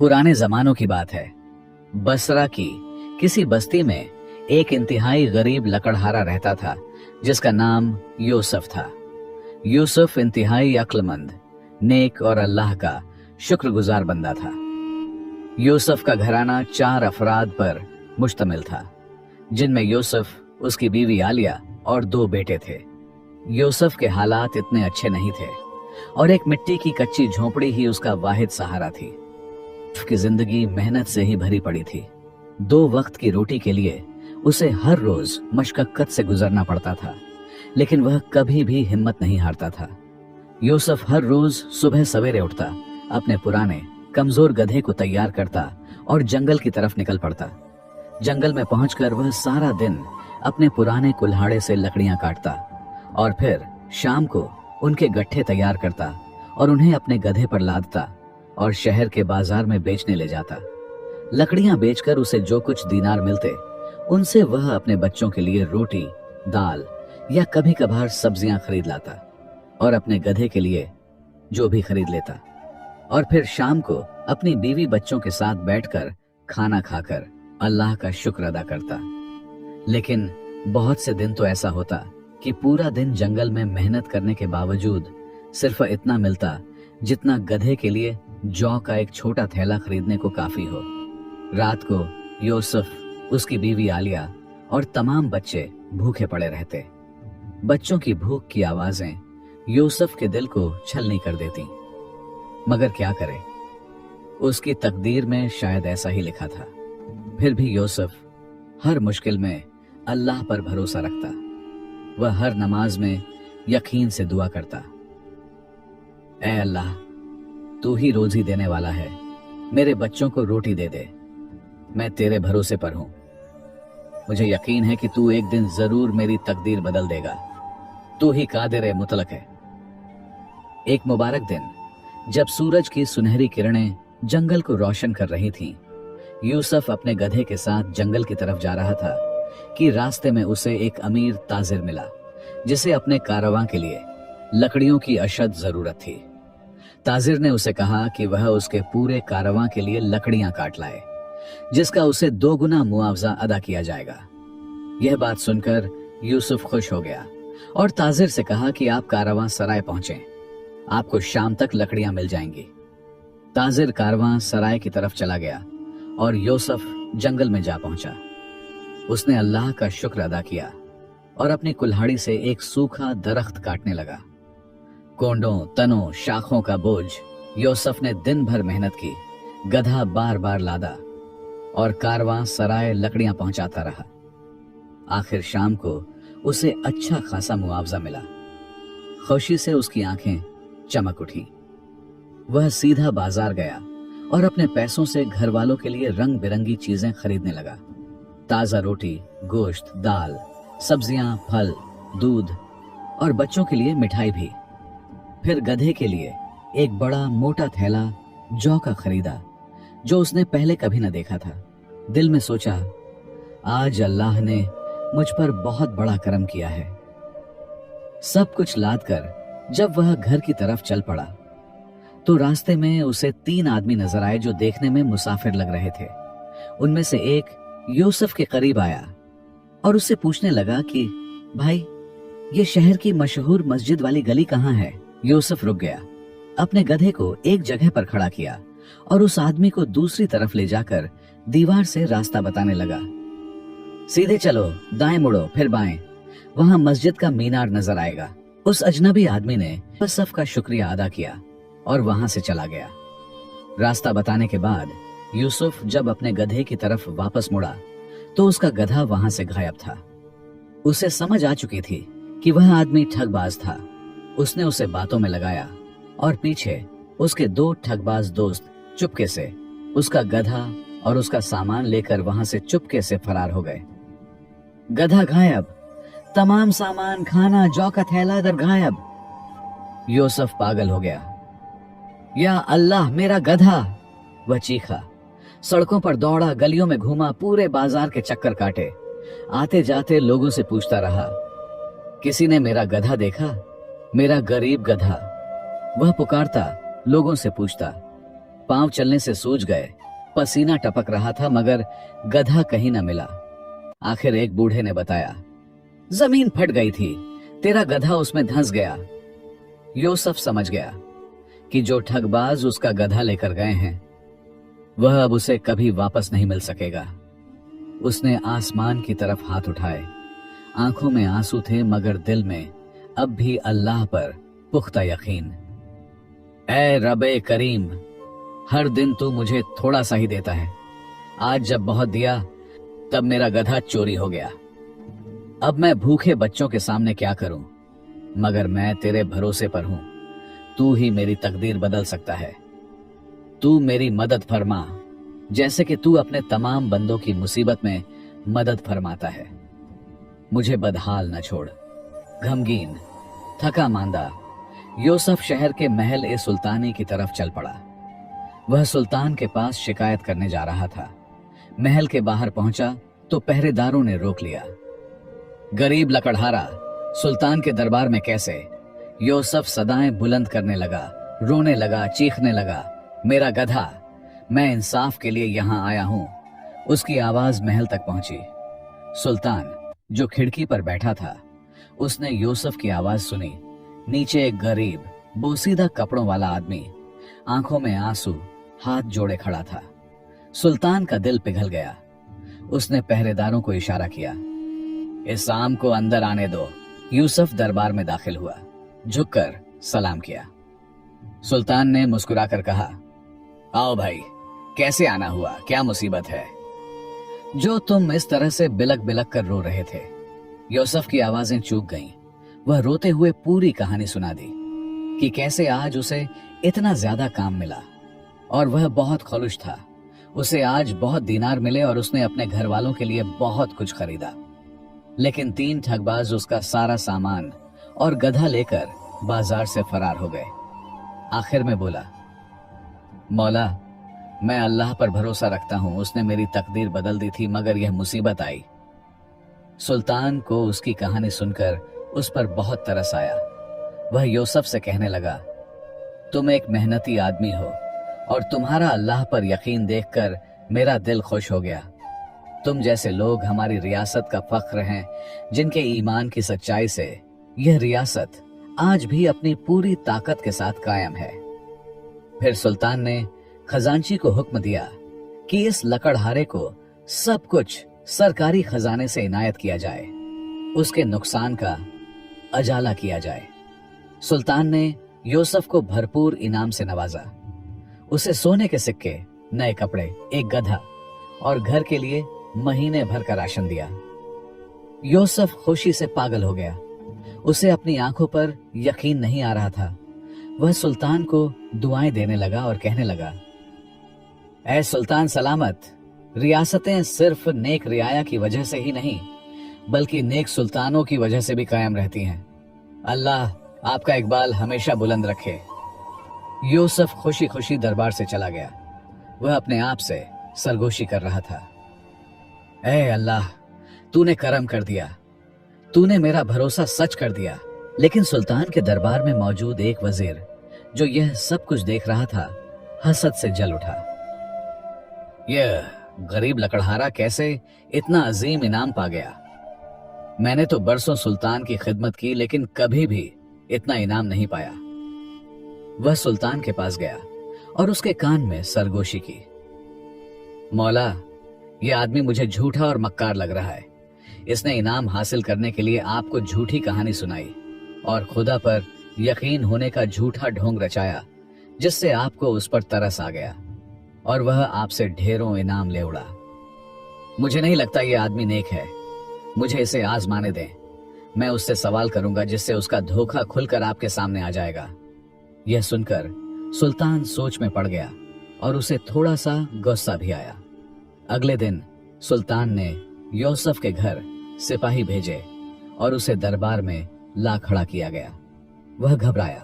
पुराने जमानों की बात है। बसरा की किसी बस्ती में एक इंतहाई गरीब लकड़हारा रहता था जिसका नाम यूसुफ था। यूसुफ इंतहाई अक्लमंद, नेक और अल्लाह का शुक्रगुजार बंदा था। यूसुफ का घराना 4 अफराद पर मुश्तमिल था, जिनमें यूसुफ, उसकी बीवी आलिया और 2 बेटे थे। यूसुफ के हालात इतने अच्छे नहीं थे और एक मिट्टी की कच्ची झोंपड़ी ही उसका वाहिद सहारा थी। उसकी जिंदगी मेहनत से ही भरी पड़ी थी। 2 वक्त की रोटी के लिए उसे हर रोज मशक्कत से गुजरना पड़ता था, लेकिन वह कभी भी हिम्मत नहीं हारता था। यूसुफ हर रोज सुबह सवेरे उठता, अपने पुराने कमजोर गधे को तैयार करता और जंगल की तरफ निकल पड़ता। जंगल में पहुंचकर वह सारा दिन अपने पुराने कुल्हाड़े से लकड़ियां काटता और फिर शाम को उनके गट्ठे तैयार करता और उन्हें अपने गधे पर लादता और शहर के बाजार में बेचने ले जाता। लकड़ियां बेचकर उसे जो कुछ दीनार मिलते, उनसे वह अपने बच्चों के लिए रोटी, दाल या कभी कभार सब्जियां खरीद लाता और अपने गधे के लिए जो भी खरीद लेता, और फिर शाम को अपनी बीवी बच्चों के साथ बैठकर खाना खाकर अल्लाह का शुक्र अदा करता। लेकिन बहुत से दिन तो ऐसा होता कि पूरा दिन जंगल में मेहनत करने के बावजूद सिर्फ इतना मिलता जितना गधे के लिए जौ का एक छोटा थैला खरीदने को काफी हो। रात को यूसुफ, उसकी बीवी आलिया और तमाम बच्चे भूखे पड़े रहते। बच्चों की भूख की आवाजें यूसुफ के दिल को छलनी कर देती, मगर क्या करे, उसकी तकदीर में शायद ऐसा ही लिखा था। फिर भी यूसुफ हर मुश्किल में अल्लाह पर भरोसा रखता। वह हर नमाज में यकीन से दुआ करता, ऐ अल्लाह, तू ही रोजी देने वाला है, मेरे बच्चों को रोटी दे दे, मैं तेरे भरोसे पर हूं। मुझे यकीन है कि तू एक दिन जरूर मेरी तकदीर बदल देगा, तू ही कादिर मुतलक है। एक मुबारक दिन जब सूरज की सुनहरी किरणें जंगल को रोशन कर रही थीं, यूसुफ अपने गधे के साथ जंगल की तरफ जा रहा था कि रास्ते में उसे एक अमीर ताजिर मिला जिसे अपने कारवां के लिए लकड़ियों की अशद जरूरत थी। ताजिर ने उसे कहा कि वह उसके पूरे कारवां के लिए लकड़ियां काट लाए, जिसका उसे 2 गुना मुआवजा अदा किया जाएगा। यह बात सुनकर यूसुफ खुश हो गया और ताजिर से कहा कि आप कारवां सराय पहुंचें, आपको शाम तक लकड़ियां मिल जाएंगी। ताजिर कारवां सराय की तरफ चला गया और यूसुफ जंगल में जा पहुंचा। उसने अल्लाह का शुक्र अदा किया और अपनी कुल्हाड़ी से एक सूखा दरख्त काटने लगा। कोंडों, तनों, शाखों का बोझ यूसुफ ने दिन भर मेहनत की। गधा बार बार लादा और कारवां सराय लकड़ियां पहुंचाता रहा। आखिर शाम को उसे अच्छा खासा मुआवजा मिला। खुशी से उसकी आंखें चमक उठी। वह सीधा बाजार गया और अपने पैसों से घर वालों के लिए रंग बिरंगी चीजें खरीदने लगा। ताजा रोटी, गोश्त, दाल, सब्जियां, फल, दूध और बच्चों के लिए मिठाई भी। फिर गधे के लिए एक बड़ा मोटा थैला जौ का खरीदा जो उसने पहले कभी न देखा था। दिल में सोचा, आज अल्लाह ने मुझ पर बहुत बड़ा करम किया है। सब कुछ लाद कर जब वह घर की तरफ चल पड़ा तो रास्ते में उसे 3 आदमी नजर आए जो देखने में मुसाफिर लग रहे थे। उनमें से एक यूसुफ के करीब आया और उससे पूछने लगा कि भाई, ये शहर की मशहूर मस्जिद वाली गली कहाँ है? यूसुफ रुक गया, अपने गधे को एक जगह पर खड़ा किया और उस आदमी को दूसरी तरफ ले जाकर दीवार से रास्ता बताने लगा। सीधे चलो, दाएं मुड़ो, फिर बाएं, वहां मस्जिद का मीनार नजर आएगा। उस अजनबी आदमी ने यूसुफ का शुक्रिया अदा किया और वहां से चला गया। रास्ता बताने के बाद यूसुफ जब अपने गधे की तरफ वापस मुड़ा तो उसका गधा वहां से गायब था। उसे समझ आ चुकी थी कि वह आदमी ठगबाज था। उसने उसे बातों में लगाया और पीछे उसके 2 ठगबाज दोस्त चुपके से उसका गधा और उसका सामान लेकर वहां से चुपके से फरार हो गए। गधा गायब, तमाम सामान, खाना, जौ का थैला इधर गायब। यूसुफ पागल हो गया। या अल्लाह, मेरा गधा! वह चीखा, सड़कों पर दौड़ा, गलियों में घूमा, पूरे बाजार के चक्कर काटे, आते जाते लोगों से पूछता रहा, किसी ने मेरा गधा देखा? मेरा गरीब गधा। वह पुकारता, लोगों से पूछता, पांव चलने से सूज गए, पसीना टपक रहा था मगर गधा कहीं न मिला। आखिर एक बूढ़े ने बताया, जमीन फट गई थी, तेरा गधा उसमें धंस गया। यूसुफ समझ गया कि जो ठगबाज उसका गधा लेकर गए हैं वह अब उसे कभी वापस नहीं मिल सकेगा। उसने आसमान की तरफ हाथ उठाए। आंखों में आंसू थे मगर दिल में अब भी अल्लाह पर पुख्ता यकीन। ऐ रबे करीम, हर दिन तू मुझे थोड़ा सा ही देता है। आज जब बहुत दिया तब मेरा गधा चोरी हो गया। अब मैं भूखे बच्चों के सामने क्या करूं? मगर मैं तेरे भरोसे पर हूं। तू ही मेरी तकदीर बदल सकता है। तू मेरी मदद फरमा, जैसे कि तू अपने तमाम बंदों की मुसीबत में मदद फरमाता है। मुझे बदहाल न छोड़। गमगीन, थका मांदा यूसुफ शहर के महल ए सुल्तानी की तरफ चल पड़ा। वह सुल्तान के पास शिकायत करने जा रहा था। महल के बाहर पहुंचा तो पहरेदारों ने रोक लिया। गरीब लकड़हारा, सुल्तान के दरबार में कैसे? यूसुफ सदाएं बुलंद करने लगा, रोने लगा, चीखने लगा, मेरा गधा, मैं इंसाफ के लिए यहां आया हूं। उसकी आवाज महल तक पहुंची। सुल्तान जो खिड़की पर बैठा था उसने यूसुफ की आवाज सुनी। नीचे एक गरीब बोसीदा कपड़ों वाला आदमी आंखों में आंसू हाथ जोड़े खड़ा था। सुल्तान का दिल पिघल गया। उसने पहरेदारों को इशारा किया, इस आम को अंदर आने दो। यूसुफ दरबार में दाखिल हुआ, झुककर सलाम किया। सुल्तान ने मुस्कुराकर कहा, आओ भाई, कैसे आना हुआ? क्या मुसीबत है जो तुम इस तरह से बिलक बिलक कर रो रहे थे? यूसुफ की आवाजें चूक गईं। वह रोते हुए पूरी कहानी सुना दी कि कैसे आज उसे इतना ज्यादा काम मिला और वह बहुत खुश था। उसे आज बहुत दीनार मिले और उसने अपने घर वालों के लिए बहुत कुछ खरीदा। लेकिन 3 ठगबाज उसका सारा सामान और गधा लेकर बाजार से फरार हो गए। आखिर में बोला, मौला, मैं अल्लाह पर भरोसा रखता हूं, उसने मेरी तकदीर बदल दी थी मगर यह मुसीबत आई। सुल्तान को उसकी कहानी सुनकर उस पर बहुत तरस आया। वह यूसुफ से कहने लगा, तुम एक मेहनती आदमी हो और तुम्हारा अल्लाह पर यकीन देखकर मेरा दिल खुश हो गया। तुम जैसे लोग हमारी रियासत का फख्र हैं, जिनके ईमान की सच्चाई से यह रियासत आज भी अपनी पूरी ताकत के साथ कायम है। फिर सुल्तान ने खजांची को हुक्म दिया कि इस लकड़हारे को सब कुछ सरकारी खजाने से इनायत किया जाए, उसके नुकसान का अजाला किया जाए। सुल्तान ने यूसुफ को भरपूर इनाम से नवाजा। उसे सोने के सिक्के, नए कपड़े, एक गधा और घर के लिए महीने भर का राशन दिया। यूसुफ खुशी से पागल हो गया। उसे अपनी आंखों पर यकीन नहीं आ रहा था। वह सुल्तान को दुआएं देने लगा और कहने लगा, ऐ सुल्तान सलामत, रियासतें सिर्फ नेक रियाया की वजह से ही नहीं बल्कि नेक सुल्तानों की वजह से भी कायम रहती हैं। अल्लाह आपका इकबाल हमेशा बुलंद रखे। यूसुफ खुशी खुशी दरबार से चला गया। वह अपने आप से सरगोशी कर रहा था, ऐ अल्लाह, तूने करम कर दिया, तूने मेरा भरोसा सच कर दिया। लेकिन सुल्तान के दरबार में मौजूद एक वजीर जो यह सब कुछ देख रहा था, हसद से जल उठा। यह गरीब लकड़हारा कैसे इतना अजीम इनाम पा गया? मैंने तो बरसों सुल्तान की खिदमत की लेकिन कभी भी इतना इनाम नहीं पाया। वह सुल्तान के पास गया और उसके कान में सरगोशी की, मौला, यह आदमी मुझे झूठा और मक्कार लग रहा है। इसने इनाम हासिल करने के लिए आपको झूठी कहानी सुनाई और खुदा पर यकीन होने का झूठा ढोंग रचाया, जिससे आपको उस पर तरस आ गया और वह आपसे ढेरों इनाम ले उड़ा। मुझे नहीं लगता यह आदमी नेक है। मुझे इसे आजमाने दें। मैं उससे सवाल करूंगा जिससे उसका धोखा खुलकर आपके सामने आ जाएगा। यह सुनकर सुल्तान सोच में पड़ गया और उसे थोड़ा सा गुस्सा भी आया। अगले दिन सुल्तान ने यूसुफ के घर सिपाही भेजे और उसे दरबार में ला खड़ा किया गया। वह घबराया।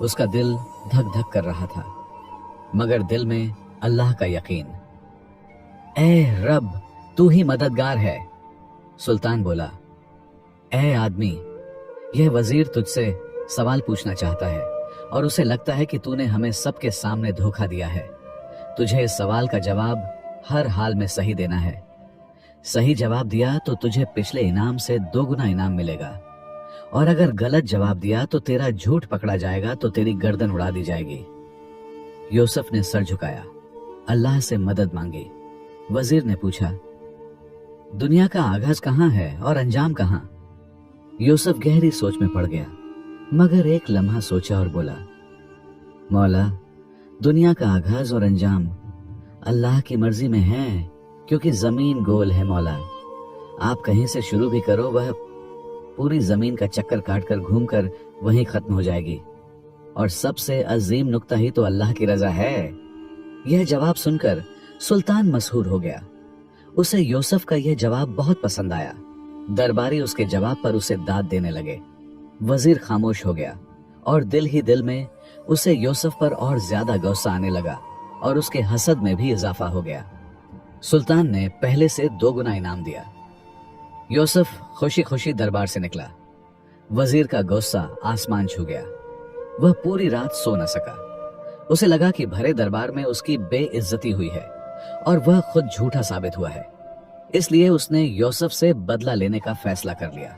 उसका दिल धक धक कर रहा था मगर दिल में अल्लाह का यकीन। ऐ रब, तू ही मददगार है। सुल्तान बोला, ऐ आदमी, यह वजीर तुझसे सवाल पूछना चाहता है और उसे लगता है कि तूने हमें सबके सामने धोखा दिया है। तुझे इस सवाल का जवाब हर हाल में सही देना है। सही जवाब दिया तो तुझे पिछले इनाम से 2 गुना इनाम मिलेगा, और अगर गलत जवाब दिया तो तेरा झूठ पकड़ा जाएगा तो तेरी गर्दन उड़ा दी जाएगी। यूसुफ ने सर झुकाया, अल्लाह से मदद मांगी। वजीर ने पूछा, दुनिया का आगाज कहाँ है और अंजाम कहाँ? यूसुफ गहरी सोच में पड़ गया, मगर एक लम्हा सोचा और बोला, मौला, दुनिया का आगाज और अंजाम अल्लाह की मर्जी में है, क्योंकि जमीन गोल है मौला। आप कहीं से शुरू भी करो, वह पूरी जमीन का चक्कर काटकर घूमकर वहीं खत्म हो जाएगी, और सबसे अजीम नुक्ता ही तो अल्लाह की रजा है। यह जवाब सुनकर सुल्तान मशहूर हो गया। उसे यूसुफ का यह जवाब बहुत पसंद आया। दरबारी उसके जवाब पर उसे दाद देने लगे। वजीर खामोश हो गया और दिल ही दिल में उसे यूसुफ पर और ज्यादा गुस्सा आने लगा और उसके हसद में भी इजाफा हो गया। सुल्तान ने पहले से 2 गुना इनाम दिया। यूसुफ खुशी खुशी दरबार से निकला। वजीर का गुस्सा आसमान छू गया। वह पूरी रात सो न सका। उसे लगा कि भरे दरबार में उसकी बेइज्जती हुई है और वह खुद झूठा साबित हुआ है। इसलिए उसने यूसुफ से बदला लेने का फैसला कर लिया।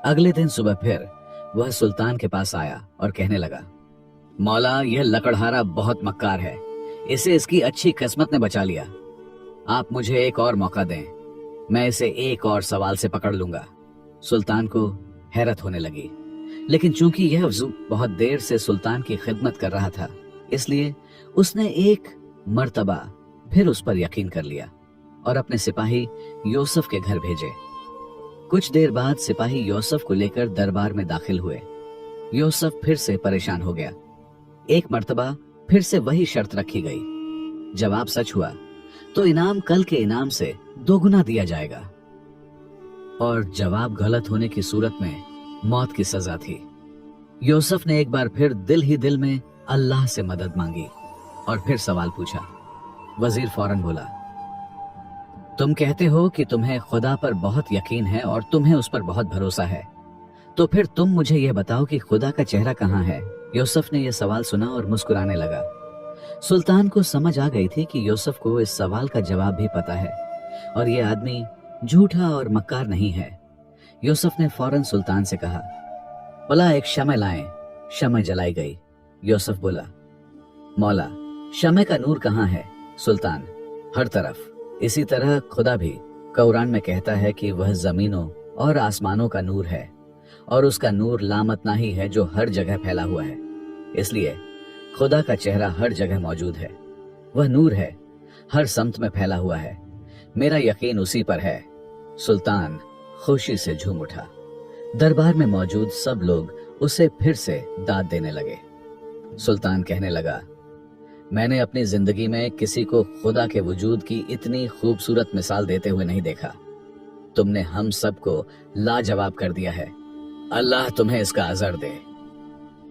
अगले दिन सुबह फिर वह सुल्तान के पास आया और कहने लगा, मौला, यह लकड़हारा बहुत मक्कार है। इसे इसकी अच्छी किस्मत ने बचा लिया। आप मुझे एक और मौका दें, मैं इसे एक और सवाल से पकड़ लूंगा। सुल्तान को हैरत होने लगी, लेकिन चूंकि यह बहुत देर से सुल्तान की खिदमत कर रहा था, इसलिए उसने एक मर्तबा फिर उस पर यकीन कर लिया और अपने सिपाही यूसुफ के घर भेजे। कुछ देर बाद सिपाही यूसुफ को लेकर दरबार में दाखिल हुए। यूसुफ फिर से परेशान हो गया। एक मर्तबा फिर से वही शर्त रखी गई। जवाब सच हुआ तो इनाम कल के इनाम से 2 गुना दिया जाएगा, और जवाब गलत होने की सूरत में मौत की सजा थी। यूसुफ ने एक बार फिर दिल ही दिल में अल्लाह से मदद मांगी और फिर सवाल पूछा। वजीर फौरन बोला, तुम कहते हो कि तुम्हें खुदा पर बहुत यकीन है और तुम्हें उस पर बहुत भरोसा है, तो फिर तुम मुझे यह बताओ कि खुदा का चेहरा कहाँ है? यूसुफ ने यह सवाल सुना और मुस्कुराने लगा। सुल्तान को समझ आ गई थी कि यूसुफ को इस सवाल का जवाब भी पता है और यह आदमी झूठा और मक्कार नहीं है। यूसुफ ने फौरन सुल्तान से कहा, भला एक शमع लाएं। शमع जलाई गई। यूसुफ बोला, मौला, शमع का नूर कहाँ है? सुल्तान, हर तरफ। इसी तरह खुदा भी कुरान में कहता है कि वह जमीनों और आसमानों का नूर है, और उसका नूर लामतनाही है जो हर जगह फैला हुआ है। इसलिए खुदा का चेहरा हर जगह मौजूद है। वह नूर है, हर समत में फैला हुआ है। मेरा यकीन उसी पर है। सुल्तान खुशी से झूम उठा। दरबार में मौजूद सब लोग उसे फिर से दाद देने लगे। सुल्तान कहने लगा, मैंने अपनी जिंदगी में किसी को खुदा के वजूद की इतनी खूबसूरत मिसाल देते हुए नहीं देखा। तुमने हम सबको लाजवाब कर दिया है। अल्लाह तुम्हें इसका अजर दे।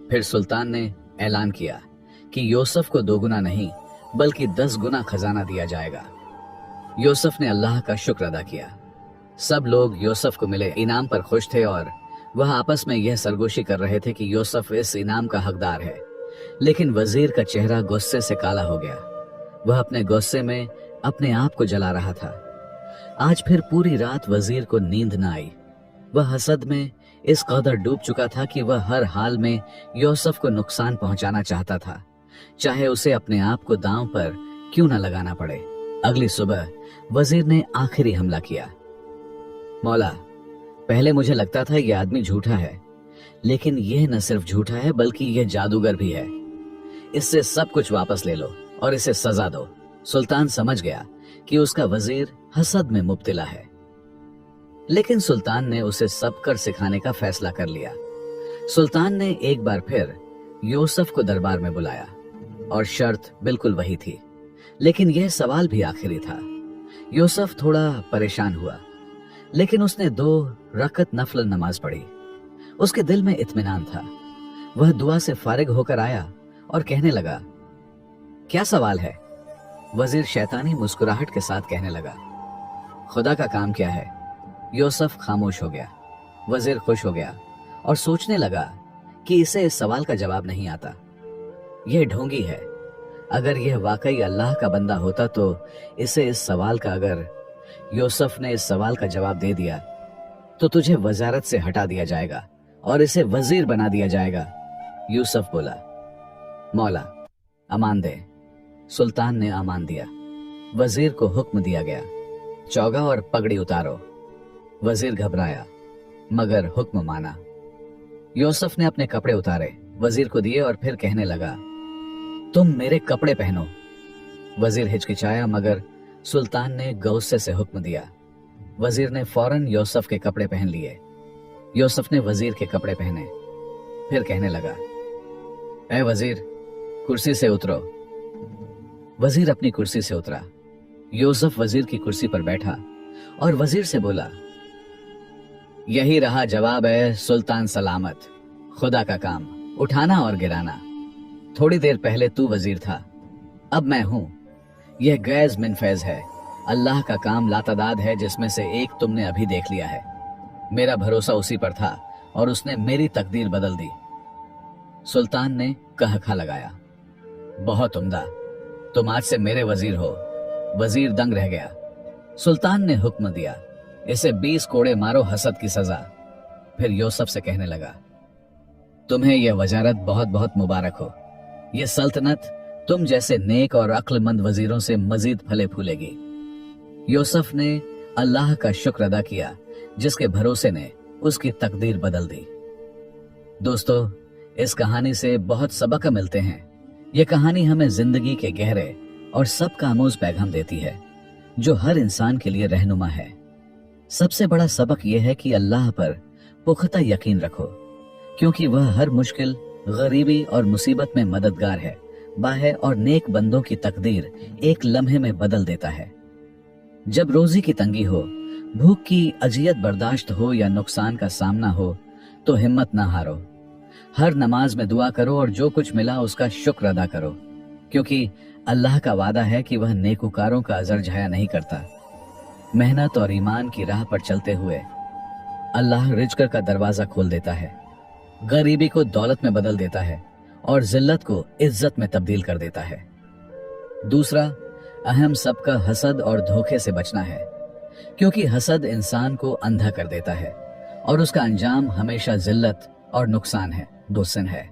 फिर सुल्तान ने ऐलान किया कि यूसुफ को 2 गुना नहीं बल्कि 10 गुना खजाना दिया जाएगा। यूसुफ ने अल्लाह का शुक्र अदा किया। सब लोग यूसुफ को मिले इनाम पर खुश थे और वह आपस में यह सरगोशी कर रहे थे कि यूसुफ इस इनाम का हकदार है। लेकिन वजीर का चेहरा गुस्से से काला हो गया। वह अपने गुस्से में अपने आप को जला रहा था। आज फिर पूरी रात वजीर को नींद न आई। वह हसद में इस कदर डूब चुका था कि वह हर हाल में यूसुफ को नुकसान पहुंचाना चाहता था, चाहे उसे अपने आप को दांव पर क्यों न लगाना पड़े। अगली सुबह वजीर ने आखिरी हमला किया। मौला, पहले मुझे लगता था यह आदमी झूठा है, लेकिन यह न सिर्फ झूठा है बल्कि यह जादूगर भी है। इससे सब कुछ वापस ले लो और इसे सजा दो। सुल्तान समझ गया कि उसका वजीर हसद में मुब्तिला है, लेकिन सुल्तान ने उसे सब कर सिखाने का फैसला कर लिया। सुल्तान ने एक बार फिर यूसुफ को दरबार में बुलाया और शर्त बिल्कुल वही थी, लेकिन यह सवाल भी आखिरी था। यूसुफ थोड़ा परेशान हुआ, लेकिन उसने 2 रकत नफल नमाज पढ़ी। उसके दिल में इत्मीनान था। वह दुआ से फारिग होकर आया और कहने लगा, क्या सवाल है? वजीर शैतानी मुस्कुराहट के साथ कहने लगा, खुदा का काम क्या है? यूसुफ खामोश हो गया। वजीर खुश हो गया और सोचने लगा कि इसे इस सवाल का जवाब नहीं आता। यह ढोंगी है। अगर यह वाकई अल्लाह का बंदा होता तो इसे इस सवाल का अगर यूसुफ ने इस सवाल का जवाब दे दिया तो तुझे वजारत से हटा दिया जाएगा और इसे वजीर बना दिया जाएगा। यूसुफ बोला, मौला अमान दे। सुल्तान ने अमान दिया। वजीर को हुक्म दिया गया, चौगा और पगड़ी उतारो। वजीर घबराया मगर हुक्म माना। यूसुफ ने अपने कपड़े उतारे, वजीर को दिए और फिर कहने लगा, तुम मेरे कपड़े पहनो। वजीर हिचकिचाया मगर सुल्तान ने गौस्से से हुक्म दिया। वजीर ने फौरन यूसुफ के कपड़े पहन लिए। यूसुफ ने वजीर के कपड़े पहने, फिर कहने लगा, ऐ वजीर, कुर्सी से उतरो। वजीर अपनी कुर्सी से उतरा। यूसुफ वजीर की कुर्सी पर बैठा और वजीर से बोला, यही रहा जवाब है सुल्तान सलामत। खुदा का काम उठाना और गिराना। थोड़ी देर पहले तू वजीर था, अब मैं हूं। यह गैज मिन फैज है। अल्लाह का काम लातादाद है जिसमें से एक तुमने अभी देख लिया है। मेरा भरोसा उसी पर था और उसने मेरी तकदीर बदल दी। सुल्तान ने कहखा लगाया, बहुत उम्दा, तुम आज से मेरे वजीर हो। वजीर दंग रह गया। सुल्तान ने हुक्म दिया, इसे 20 कोड़े मारो, हसद की सजा। फिर यूसुफ से कहने लगा, तुम्हें यह वजारत बहुत बहुत मुबारक हो। यह सल्तनत तुम जैसे नेक और अक्लमंद वजीरों से मजीद फले फूलेगी। यूसुफ ने अल्लाह का शुक्र अदा किया जिसके भरोसे ने उसकी तकदीर बदल दी। दोस्तों, इस कहानी से बहुत सबक मिलते हैं। यह कहानी हमें जिंदगी के गहरे और सबका आमोज पैगाम देती है जो हर इंसान के लिए रहनुमा है। सबसे बड़ा सबक यह है कि अल्लाह पर पुख्ता यकीन रखो, क्योंकि वह हर मुश्किल, गरीबी और मुसीबत में मददगार है। बाहे और नेक बंदों की तकदीर एक लम्हे में बदल देता है। जब रोजी की तंगी हो, भूख की अजियत बर्दाश्त हो या नुकसान का सामना हो तो हिम्मत ना हारो। हर नमाज में दुआ करो और जो कुछ मिला उसका शुक्र अदा करो, क्योंकि अल्लाह का वादा है कि वह नेकुकारों का अजर जाया नहीं करता। मेहनत और ईमान की राह पर चलते हुए अल्लाह रिज्क का दरवाजा खोल देता है, गरीबी को दौलत में बदल देता है और जिल्लत को इज्जत में तब्दील कर देता है। दूसरा अहम सबका हसद और धोखे से बचना है, क्योंकि हसद इंसान को अंधा कर देता है और उसका अंजाम हमेशा जिल्लत और नुकसान है, दुस्सन है।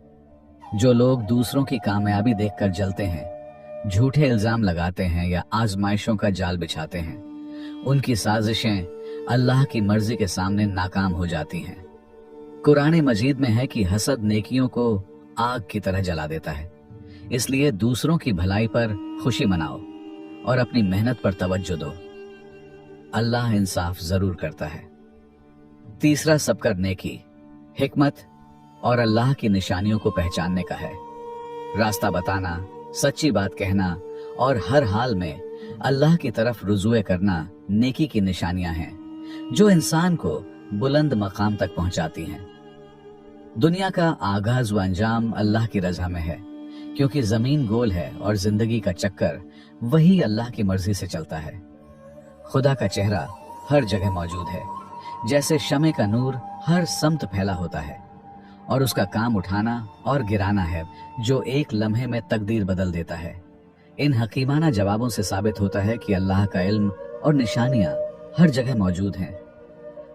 जो लोग दूसरों की कामयाबी देखकर जलते हैं, झूठे इल्जाम लगाते हैं या आजमाइशों का जाल बिछाते हैं, उनकी साजिशें अल्लाह की मर्जी के सामने नाकाम हो जाती हैं। कुरान मजीद में है कि हसद नेकियों को आग की तरह जला देता है। इसलिए दूसरों की भलाई पर खुशी मनाओ और अपनी मेहनत पर तवज्जो दो। अल्लाह इंसाफ जरूर करता है। तीसरा सबकर नेकी, हिकमत और अल्लाह की निशानियों को पहचानने का है। रास्ता बताना, सच्ची बात कहना और हर हाल में अल्लाह की तरफ रुजुए करना नेकी की निशानियां हैं जो इंसान को बुलंद मकाम तक पहुंचाती हैं। दुनिया का आगाज व अंजाम अल्लाह की रजा में है, क्योंकि जमीन गोल है और जिंदगी का चक्कर वही अल्लाह की मर्जी से चलता है। खुदा का चेहरा हर जगह मौजूद है, जैसे शमे का नूर हर समत फैला होता है, और उसका काम उठाना और गिराना है जो एक लम्हे में तकदीर बदल देता है। इन हकीमाना जवाबों से साबित होता है कि अल्लाह का इल्म और निशानियां हर जगह मौजूद हैं।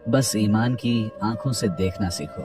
बस ईमान की आंखों से देखना सीखो।